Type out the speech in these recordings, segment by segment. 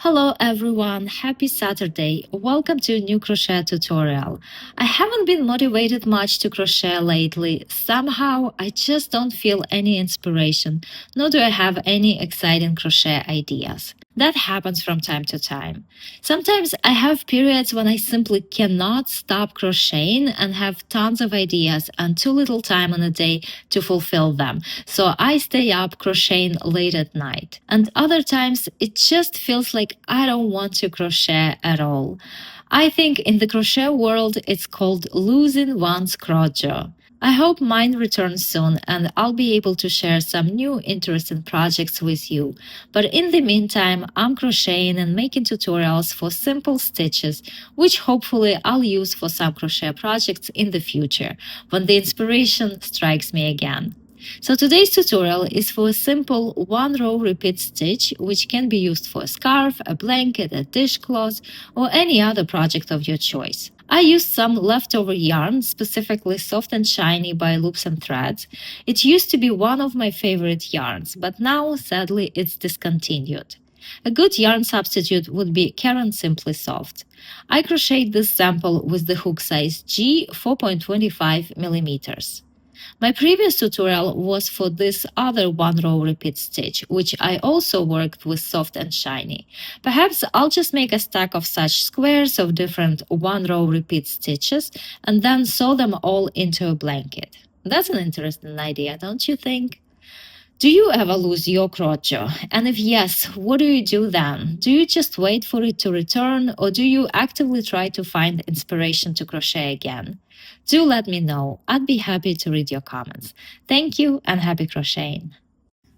Hello everyone, happy Saturday. Welcome to a new crochet tutorial. I haven't been motivated much to crochet lately. Somehow I just don't feel any inspiration, nor do I have any exciting crochet ideas. That happens from time to time. Sometimes I have periods when I simply cannot stop crocheting and have tons of ideas and too little time in a day to fulfill them. So I stay up crocheting late at night. And other times it just feels like I don't want to crochet at all. I think in the crochet world it's called losing one's crochet. I hope mine returns soon and I'll be able to share some new interesting projects with you. But in the meantime, I'm crocheting and making tutorials for simple stitches, which hopefully I'll use for some crochet projects in the future, when the inspiration strikes me again. So today's tutorial is for a simple one-row repeat stitch, which can be used for a scarf, a blanket, a dishcloth, or any other project of your choice. I used some leftover yarn, specifically Soft and Shiny by Loops and Threads. It used to be one of my favorite yarns, but now, sadly, it's discontinued. A good yarn substitute would be Caron Simply Soft. I crocheted this sample with the hook size G 4.25 millimeters. My previous tutorial was for this other one-row repeat stitch, which I also worked with Soft and Shiny. Perhaps I'll just make a stack of such squares of different one-row repeat stitches and then sew them all into a blanket. That's an interesting idea, don't you think? Do you ever lose your crochet? And if yes, what do you do then? Do you just wait for it to return, or do you actively try to find inspiration to crochet again? Do let me know. I'd be happy to read your comments. Thank you and happy crocheting.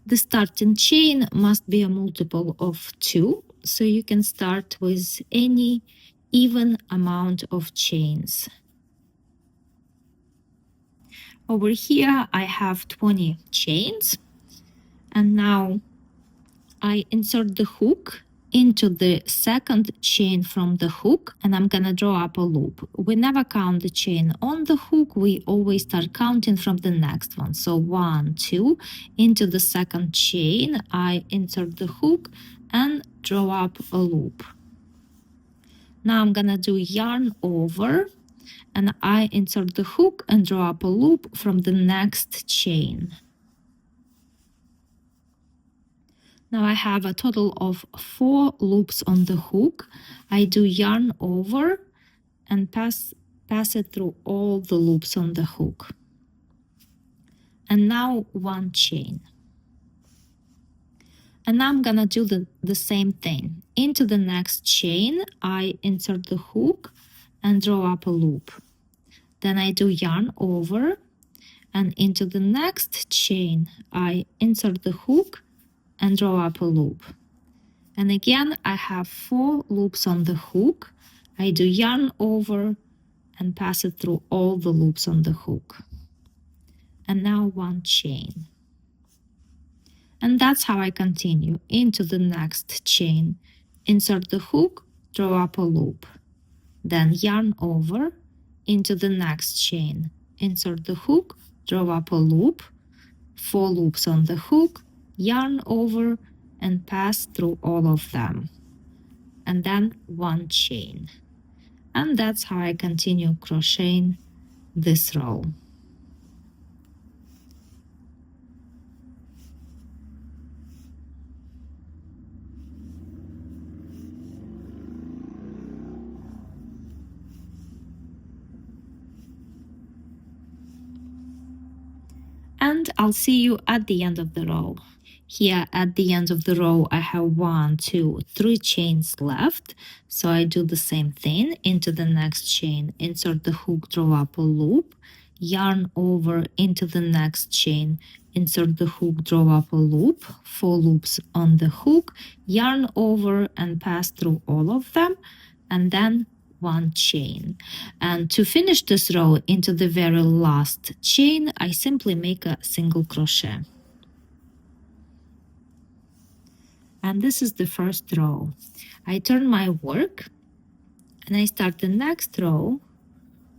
The starting chain must be a multiple of 2, so you can start with any even amount of chains. Over here I have 20 chains. And now I insert the hook into the second chain from the hook, and I'm gonna draw up a loop. We never count the chain on the hook, we always start counting from the next one. So 1, 2, into the second chain, I insert the hook and draw up a loop. Now I'm gonna do yarn over, and I insert the hook and draw up a loop from the next chain. Now I have a total of 4 loops on the hook. I do yarn over and pass it through all the loops on the hook. And now 1 chain. And now I'm gonna do the same thing. Into the next chain, I insert the hook and draw up a loop. Then I do yarn over, and into the next chain, I insert the hook and draw up a loop. And again, I have 4 loops on the hook. I do yarn over and pass it through all the loops on the hook. And now 1 chain. And that's how I continue into the next chain. Insert the hook, draw up a loop. Then yarn over into the next chain. Insert the hook, draw up a loop. 4 loops on the hook, yarn over and pass through all of them, and then 1 chain. And that's how I continue crocheting this row. And I'll see you at the end of the row. Here at the end of the row, I have 1, 2, 3 chains left. So I do the same thing. Into the next chain, insert the hook, draw up a loop, yarn over into the next chain, insert the hook, draw up a loop, 4 loops on the hook, yarn over and pass through all of them, and then 1 chain. And to finish this row into the very last chain, I simply make a single crochet. And this is the first row. I turn my work and I start the next row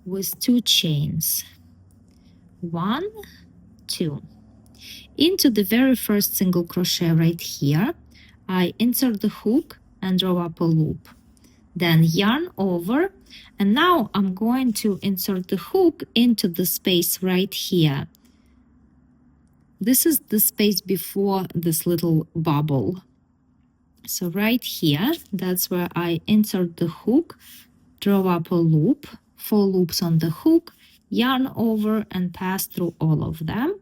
with 2 chains. 1, 2. Into the very first single crochet right here, I insert the hook and draw up a loop. Then yarn over, and now I'm going to insert the hook into the space right here. This is the space before this little bubble. So right here, that's where I insert the hook, draw up a loop, 4 loops on the hook, yarn over and pass through all of them,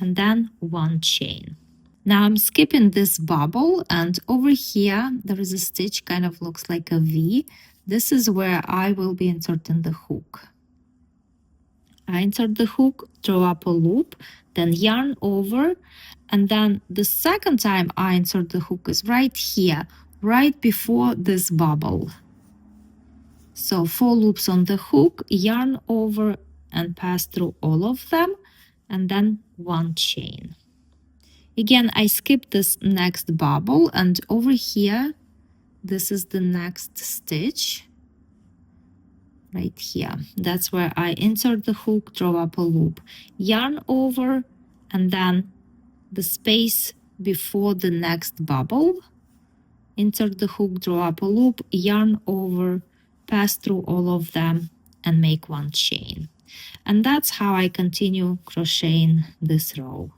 and then 1 chain. Now I'm skipping this bubble, and over here there is a stitch, kind of looks like a V. This is where I will be inserting the hook. I insert the hook, draw up a loop, then yarn over, and then the second time I insert the hook is right here, right before this bubble. So 4 loops on the hook, yarn over and pass through all of them, and then 1 chain. Again, I skip this next bubble, and over here, this is the next stitch right here. That's where I insert the hook, draw up a loop, yarn over, and then the space before the next bubble, insert the hook, draw up a loop, yarn over, pass through all of them, and make 1 chain. And that's how I continue crocheting this row.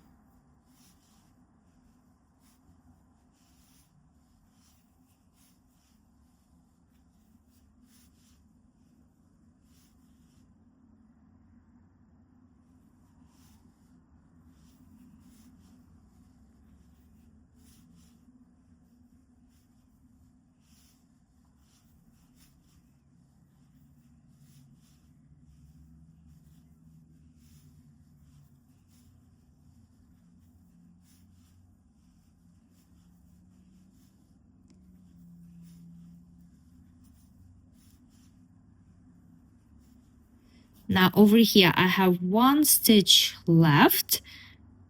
Now over here I have 1 stitch left,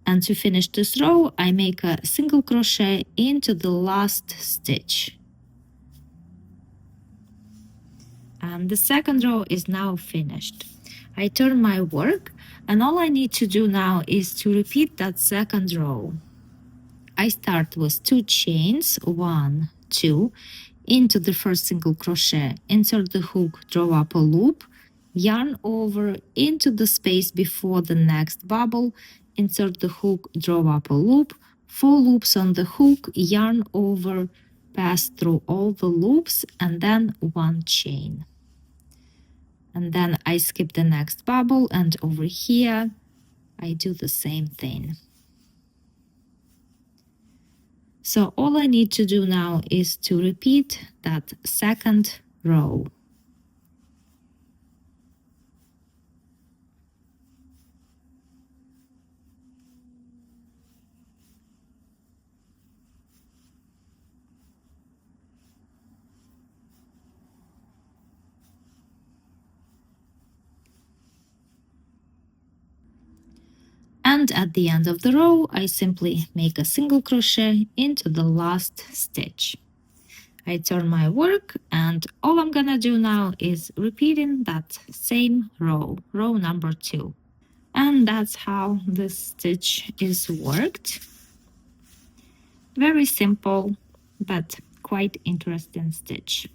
and to finish this row I make a single crochet into the last stitch. And the second row is now finished. I turn my work, and all I need to do now is to repeat that second row. I start with 2 chains, 1, 2, into the first single crochet, insert the hook, draw up a loop, yarn over into the space before the next bubble, insert the hook, draw up a loop, 4 loops on the hook, yarn over, pass through all the loops, and then 1 chain. And then I skip the next bubble, and over here I do the same thing. So all I need to do now is to repeat that second row. And at the end of the row, I simply make a single crochet into the last stitch. I turn my work, and all I'm gonna do now is repeating that same row, row number 2. And that's how this stitch is worked. Very simple, but quite interesting stitch.